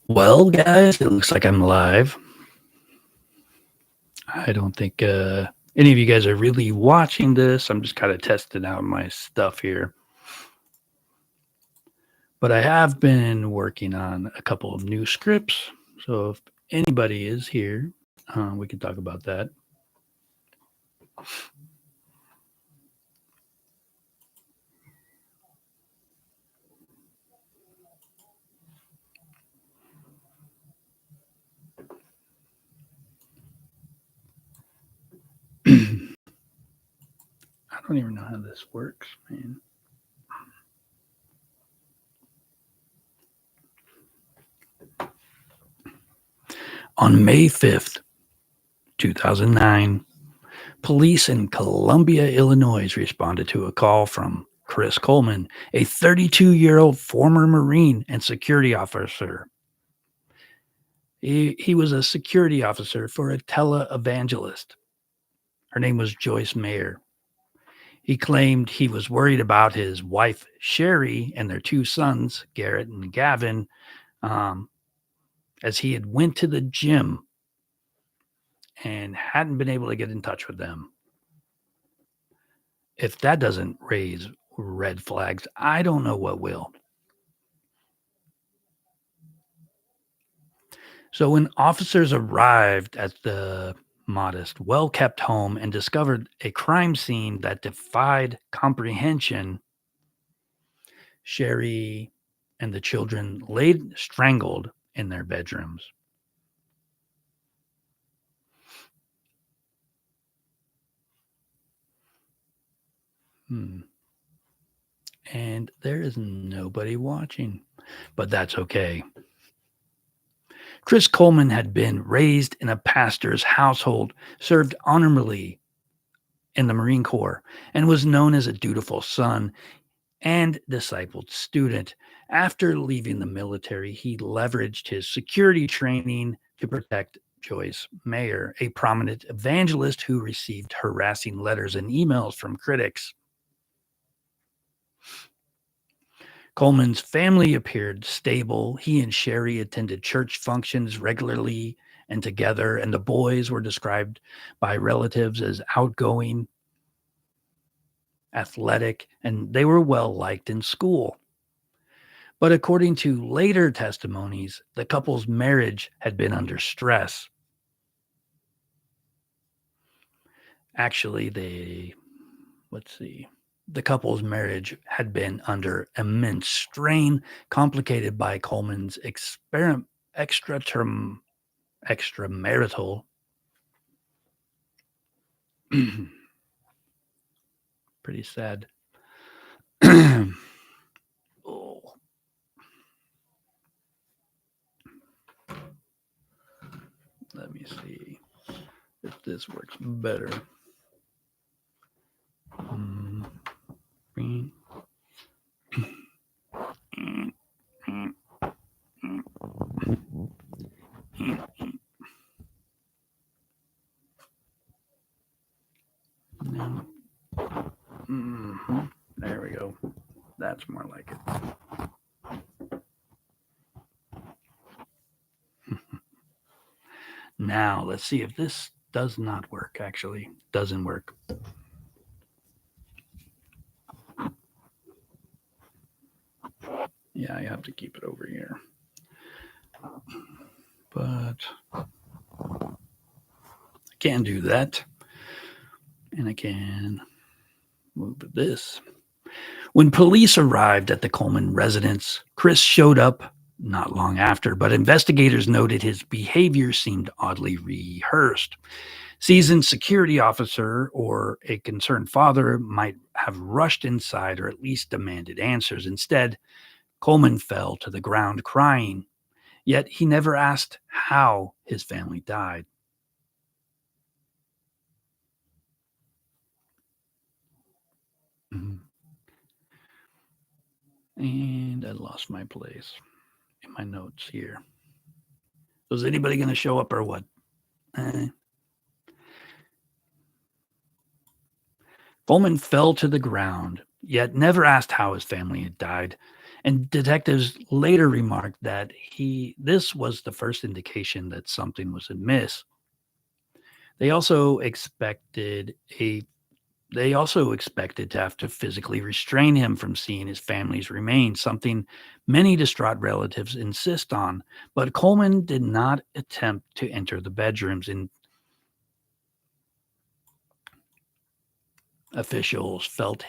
Well, guys, it looks like I'm live. I don't think any of you guys are really watching this. I'm just kind of testing out my stuff here. But I have been working on a couple of new scripts. So if anybody is here, we can talk about that. I don't even know how this works, man. On May 5th, 2009, police in Columbia, Illinois responded to a call from Chris Coleman, a 32-year-old former Marine and security officer. He was a security officer for a televangelist. Her name was Joyce Mayer. He claimed he was worried about his wife, Sherry, and their two sons, Garrett and Gavin, um, as he had went to the gym and hadn't been able to get in touch with them. If that doesn't raise red flags, I don't know what will. So when officers arrived at the modest, well kept home and discovered a crime scene that defied comprehension, Sherry and the children laid strangled in their bedrooms. Hmm. And there is nobody watching, but that's okay. Chris Coleman had been raised in a pastor's household, served honorably in the Marine Corps, and was known as a dutiful son and discipled student. After leaving the military, he leveraged his security training to protect Joyce Mayer, a prominent evangelist who received harassing letters and emails from critics. Coleman's family appeared stable. He and Sherry attended church functions regularly and together, and the boys were described by relatives as outgoing, athletic, and they were well liked in school. But according to later testimonies, the couple's marriage had been under stress. Actually, the couple's marriage had been under immense strain, complicated by Coleman's extramarital pretty sad. Oh. Let me see if this works better. No. There we go. That's more like it. Now, let's see if this does not work, actually. Doesn't work. Yeah, I have to keep it over here. But I can do that. And I can move this. When police arrived at the Coleman residence, Chris showed up not long after, but investigators noted his behavior seemed oddly rehearsed. Seasoned security officer or a concerned father might have rushed inside or at least demanded answers. Instead, Coleman fell to the ground crying, yet he never asked how his family died. And I lost my place in my notes here. Was anybody going to show up or what? Coleman fell to the ground, yet never asked how his family had died. And detectives later remarked that this was the first indication that something was amiss. They also expected a they also expected to have to physically restrain him from seeing his family's remains, something many distraught relatives insist on. But Coleman did not attempt to enter the bedrooms, and officials felt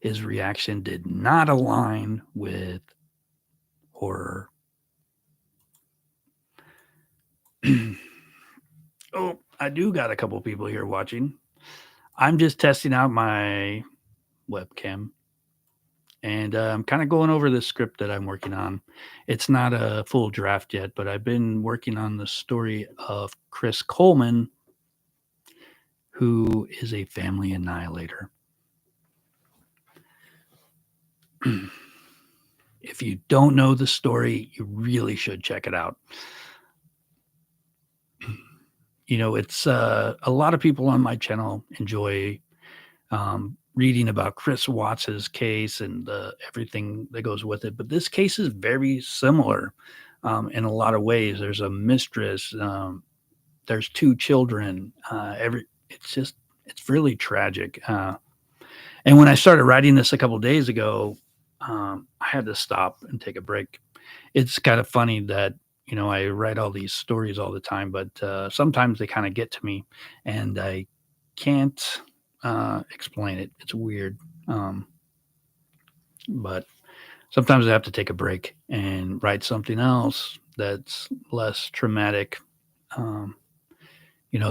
his reaction did not align with horror. Oh, I do got a couple people here watching. I'm just testing out my webcam, and I'm kind of going over the script that I'm working on. It's not a full draft yet, but I've been working on the story of Chris Coleman, who is a family annihilator. If you don't know the story, you really should check it out. It's a lot of people on my channel enjoy reading about Chris Watts's case and everything that goes with it. But this case is very similar in a lot of ways. There's a mistress. There's two children. It's really tragic. And when I started writing this a couple of days ago, I had to stop and take a break. It's kind of funny that I write all these stories all the time, but sometimes they kind of get to me, and I can't explain it. It's weird, but sometimes I have to take a break and write something else that's less traumatic.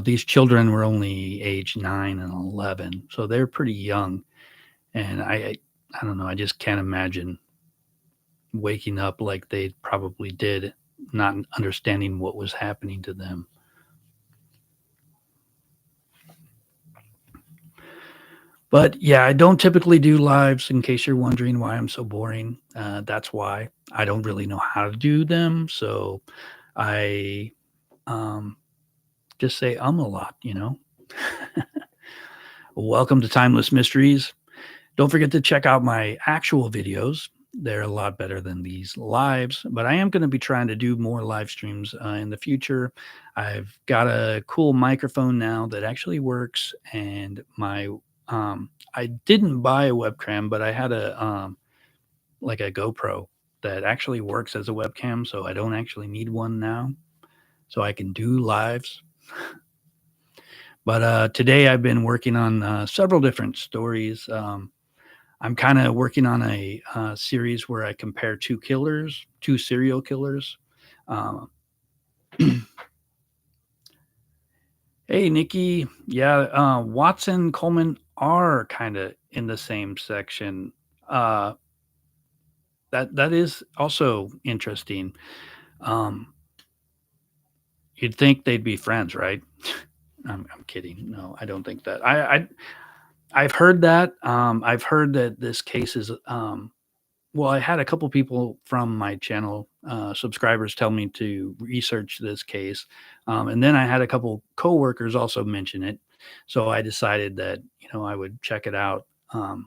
These children were only age 9 and 11, so they're pretty young, and I don't know. I just can't imagine waking up like they probably did, not understanding what was happening to them. But yeah, I don't typically do lives, in case you're wondering why I'm so boring. That's why. I don't really know how to do them. So I just say a lot. Welcome to Timeless Mysteries. Don't forget to check out my actual videos. They're a lot better than these lives, but I am going to be trying to do more live streams in the future. I've got a cool microphone now that actually works, and I didn't buy a webcam, but I had like a GoPro that actually works as a webcam, so I don't actually need one now, so I can do lives. But today I've been working on several different stories. I'm kind of working on a series where I compare two serial killers. Um, hey, Nikki. Yeah, Watson, Coleman are kind of in the same section. Uh, that is also interesting. Um, you'd think they'd be friends, right? I'm kidding. No, I don't think that. I've heard that. I've heard that this case is well, I had a couple people from my channel, subscribers, tell me to research this case, and then I had a couple coworkers also mention it. So I decided that I would check it out, and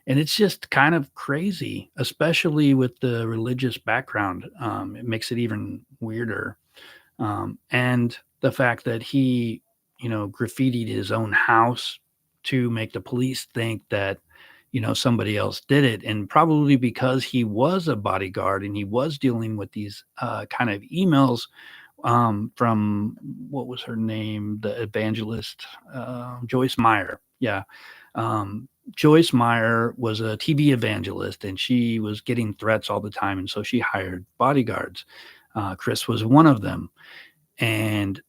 it's just kind of crazy, especially with the religious background. It makes it even weirder, and the fact that he, graffitied his own house to make the police think that somebody else did it. And probably because he was a bodyguard and he was dealing with these kind of emails from, what was her name, the evangelist, Joyce Meyer. Yeah. Joyce Meyer was a TV evangelist, and she was getting threats all the time, and so she hired bodyguards. Chris was one of them, and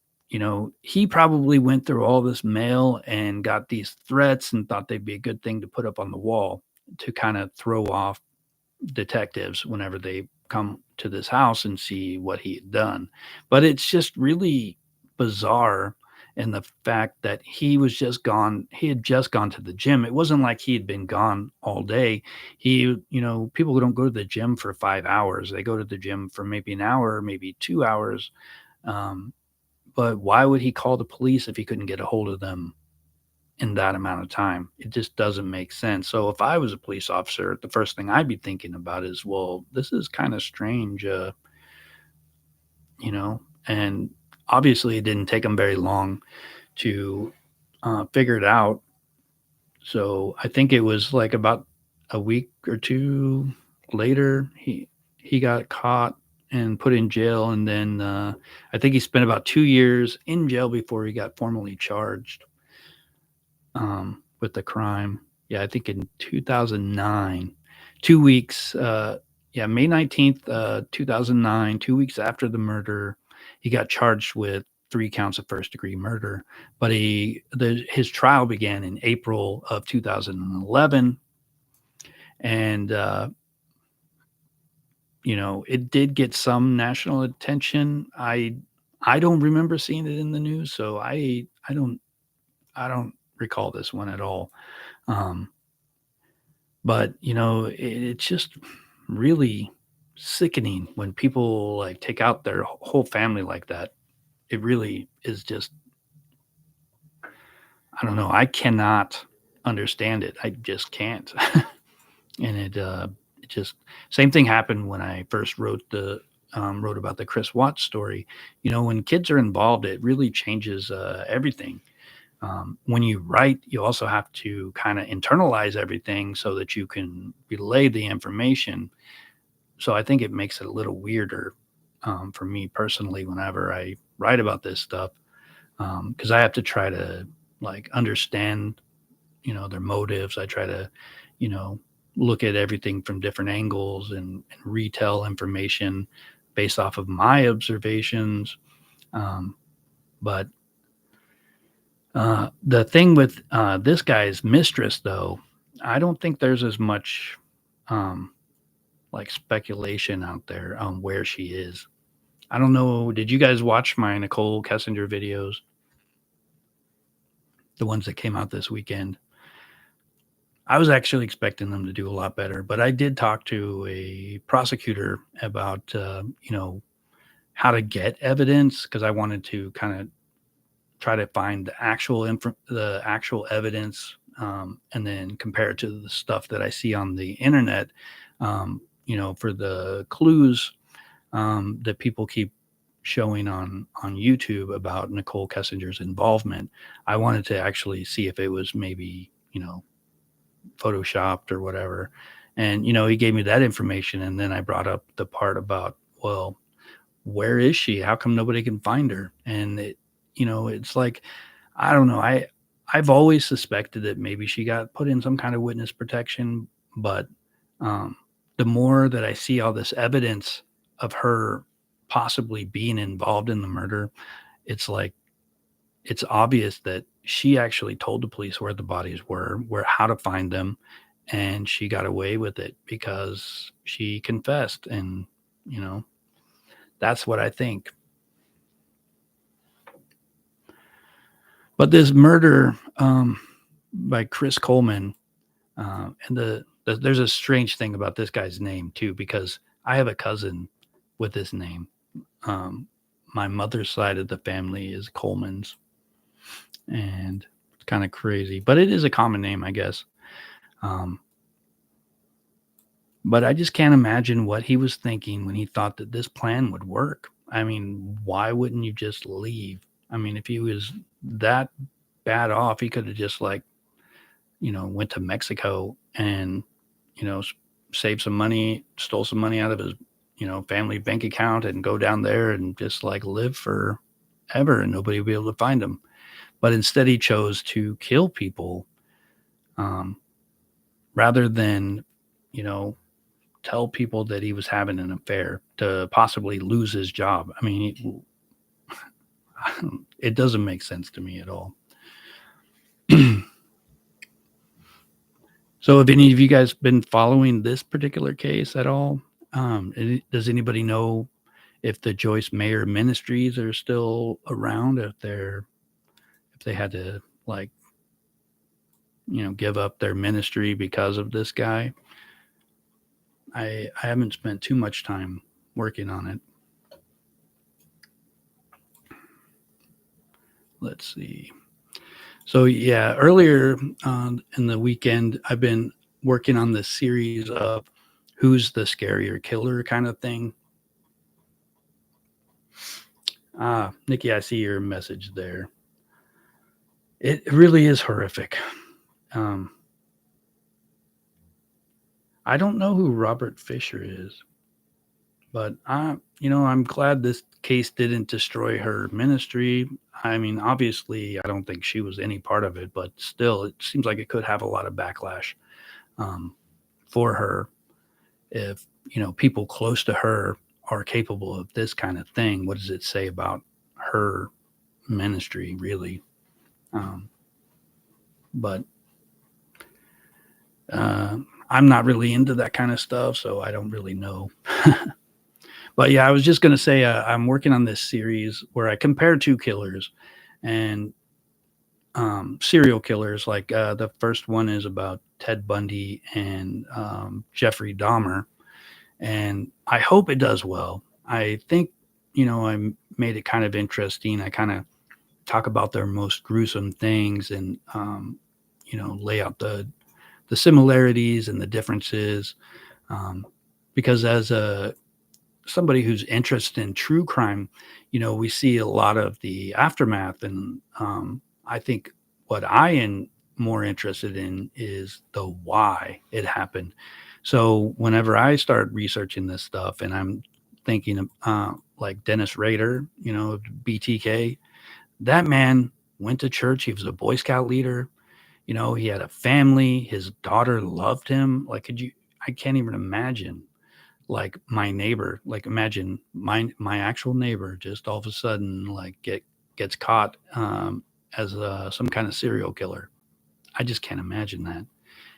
he probably went through all this mail and got these threats and thought they'd be a good thing to put up on the wall to kind of throw off detectives whenever they come to this house and see what he had done. But it's just really bizarre in the fact that he had just gone to the gym. It wasn't like he had been gone all day. People don't go to the gym for 5 hours. They go to the gym for maybe an hour, maybe 2 hours. But why would he call the police if he couldn't get a hold of them in that amount of time. It just doesn't make sense. So if I was a police officer, the first thing I'd be thinking about is, well, this is kind of strange, and obviously it didn't take them very long to figure it out. So I think it was like about a week or two later, he got caught and put in jail, and then I think he spent about 2 years in jail before he got formally charged with the crime. Yeah, I think in 2009, 2 weeks. Yeah, May 19th, 2009. 2 weeks after the murder, he got charged with 3 counts of first-degree murder. But his trial began in April of 2011, and it did get some national attention. I don't remember seeing it in the news, so I don't recall this one at all. Um, but it's just really sickening when people like take out their whole family like that. It really is just, I don't know. I cannot understand it. I just can't. And it just, same thing happened when I first wrote about the Chris Watts story. When kids are involved, it really changes everything. When you write, you also have to kind of internalize everything so that you can relay the information. So I think it makes it a little weirder for me personally whenever I write about this stuff, because I have to try to like understand, their motives. I try to, you know, look at everything from different angles and retell information based off of my observations. Um, but the thing with this guy's mistress, though, I don't think there's as much um, like speculation out there on where she is. I don't know. Did you guys watch my Nicole Kessinger videos, the ones that came out this weekend? I was actually expecting them to do a lot better, but I did talk to a prosecutor about, how to get evidence because I wanted to kind of try to find the actual evidence, and then compare it to the stuff that I see on the internet. For the clues that people keep showing on YouTube about Nicole Kessinger's involvement. I wanted to actually see if it was maybe photoshopped or whatever. And he gave me that information, and then I brought up the part about, well, where is she? How come nobody can find her? And it's like, I don't know. I've always suspected that maybe she got put in some kind of witness protection, but um, the more that I see all this evidence of her possibly being involved in the murder, it's like it's obvious that she actually told the police where the bodies were, where how to find them, and she got away with it because she confessed. And you know, that's what I think. But this murder by Chris Coleman, and there's a strange thing about this guy's name too, because I have a cousin with this name. Um, my mother's side of the family is Coleman's, and it's kind of crazy, but it is a common name, I guess. Um, but I just can't imagine what he was thinking when he thought that this plan would work. I mean, why wouldn't you just leave? I mean, if he was that bad off, he could have just like, went to Mexico and, you know, saved some money, stole some money out of his, family bank account and go down there and just like live forever and nobody would be able to find him. But instead, he chose to kill people, um, rather than, you know, tell people that he was having an affair to possibly lose his job. I mean, it doesn't make sense to me at all. So, have any of you guys been following this particular case at all? Does anybody know if the Joyce Mayer Ministries are still around? If they had to like give up their ministry because of this guy? I haven't spent too much time working on it. Let's see. So yeah, earlier in the weekend, I've been working on this series of who's the scarier killer kind of thing. Ah, Nikki, I see your message there. It really is horrific. Um, I don't know who Robert Fisher is, but I'm glad this case didn't destroy her ministry. I mean, obviously, I don't think she was any part of it, but still, it seems like it could have a lot of backlash um, for her if people close to her are capable of this kind of thing. What does it say about her ministry, really? Um, but uh, I'm not really into that kind of stuff, so I don't really know. But yeah, I was just gonna say I'm working on this series where I compare two killers and serial killers. Like the first one is about Ted Bundy and Jeffrey Dahmer, and I hope it does well. I think I made it kind of interesting. I kind of talk about their most gruesome things and lay out the similarities and the differences. Um, because as a somebody who's interested in true crime, we see a lot of the aftermath, and I think what I am more interested in is the why it happened. So whenever I start researching this stuff, and I'm thinking of like Dennis Rader, BTK, that man went to church. He was a Boy Scout leader. He had a family. His daughter loved him. Like, could you? I can't even imagine like my neighbor, like imagine my actual neighbor just all of a sudden like gets caught as some kind of serial killer. I just can't imagine that.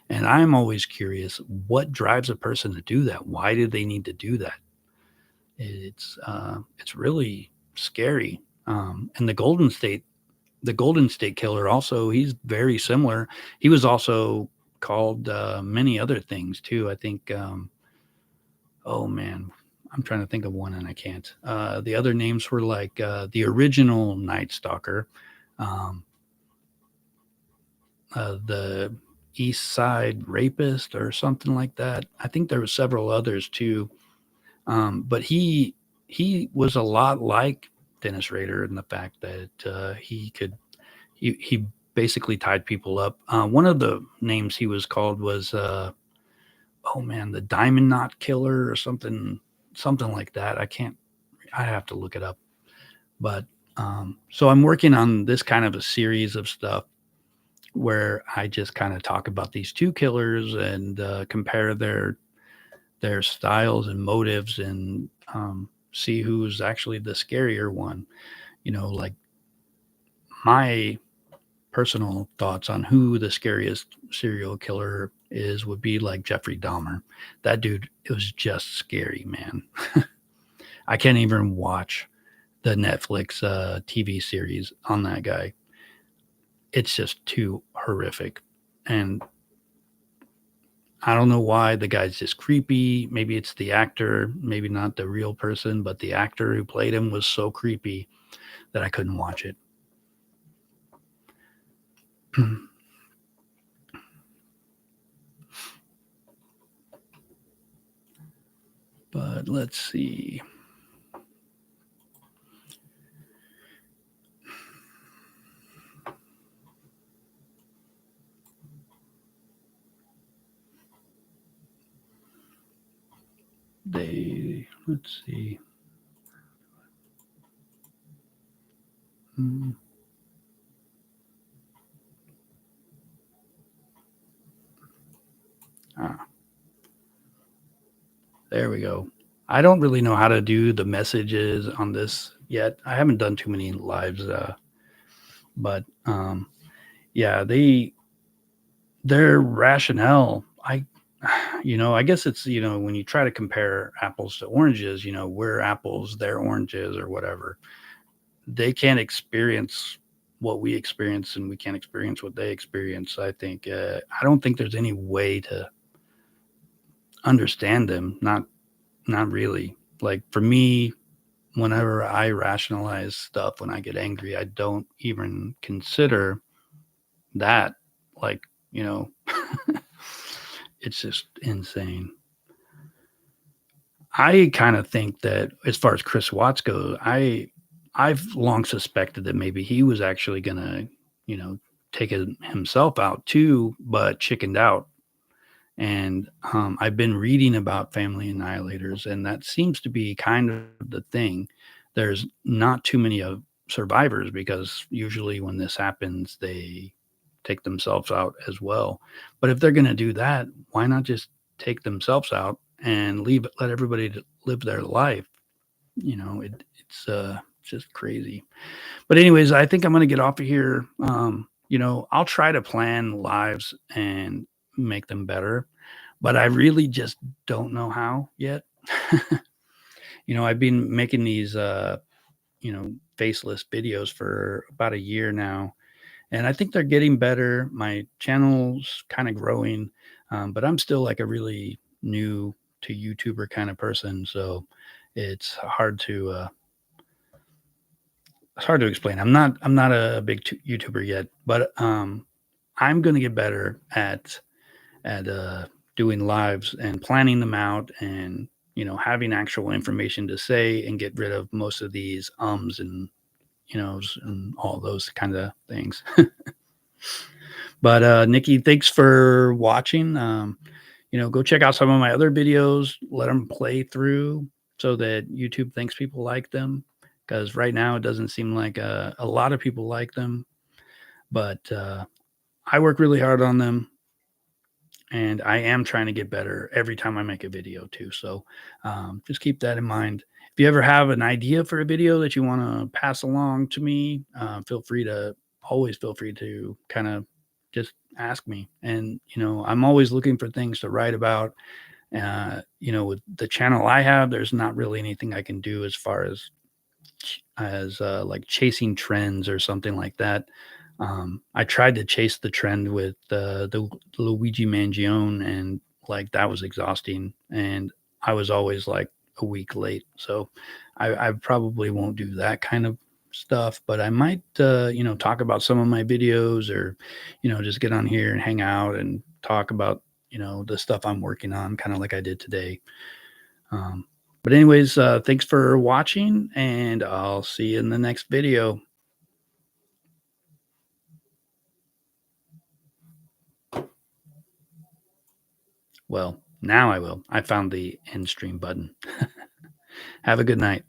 And I'm always curious, what drives a person to do that? Why do they need to do that? It's really scary. And the Golden State Killer also, he's very similar. He was also called many other things too. I think oh man, I'm trying to think of one and I can't. The other names were like the original Night Stalker, um, the East Side Rapist, or something like that. I think there were several others too. But he was a lot like Dennis Rader in the fact that he basically tied people up. One of the names he was called was oh man, the Diamond Knot Killer or something like that. I have to look it up. But so I'm working on this kind of a series of stuff where I just kind of talk about these two killers and compare their styles and motives and see who's actually the scarier one. Like my personal thoughts on who the scariest serial killer is would be like Jeffrey Dahmer. That dude, it was just scary, man. I can't even watch the Netflix TV series on that guy. It's just too horrific. And I don't know why the guy's just creepy. Maybe it's the actor, maybe not the real person, but the actor who played him was so creepy that I couldn't watch it. But let's see. Let's see. Hmm. Ah, there we go. I don't really know how to do the messages on this yet. I haven't done too many lives, but yeah, their rationale. I guess it's when you try to compare apples to oranges, we're apples, they're oranges, or whatever. They can't experience what we experience, and we can't experience what they experience. I think I don't think there's any way to understand them. Not really. Like for me, whenever I rationalize stuff when I get angry, I don't even consider that, like, you know, it's just insane. I kind of think that as far as Chris Watts goes, I've long suspected that maybe he was actually gonna, you know, take himself out too, but chickened out. And I've been reading about family annihilators, and that seems to be kind of the thing. There's not too many of survivors because usually when this happens, they take themselves out as well. But if they're going to do that, why not just take themselves out and leave let everybody live their life? It's just crazy. But anyways, I think I'm going to get off of here. I'll try to plan lives and make them better, but I really just don't know how yet. I've been making these faceless videos for about a year now, and I think they're getting better. My channel's kind of growing, but I'm still like a really new to YouTuber kind of person, so it's hard to explain. I'm not a big YouTuber yet, but I'm going to get better at doing lives and planning them out, and having actual information to say and get rid of most of these and and all those kind of things. But Nikki, thanks for watching. Go check out some of my other videos, let them play through so that YouTube thinks people like them, because right now it doesn't seem like a lot of people like them, but I work really hard on them, and I am trying to get better every time I make a video too. So just keep that in mind. If you ever have an idea for a video that you want to pass along to me, always feel free to kind of just ask me. And I'm always looking for things to write about. With the channel I have, there's not really anything I can do as far as like chasing trends or something like that. I tried to chase the trend with the Luigi Mangione, and like that was exhausting, and I was always like a week late. So I probably won't do that kind of stuff, but I might talk about some of my videos, or just get on here and hang out and talk about the stuff I'm working on, kind of like I did today. Um, but anyways, thanks for watching, and I'll see you in the next video. Well, now I will. I found the end stream button. Have a good night.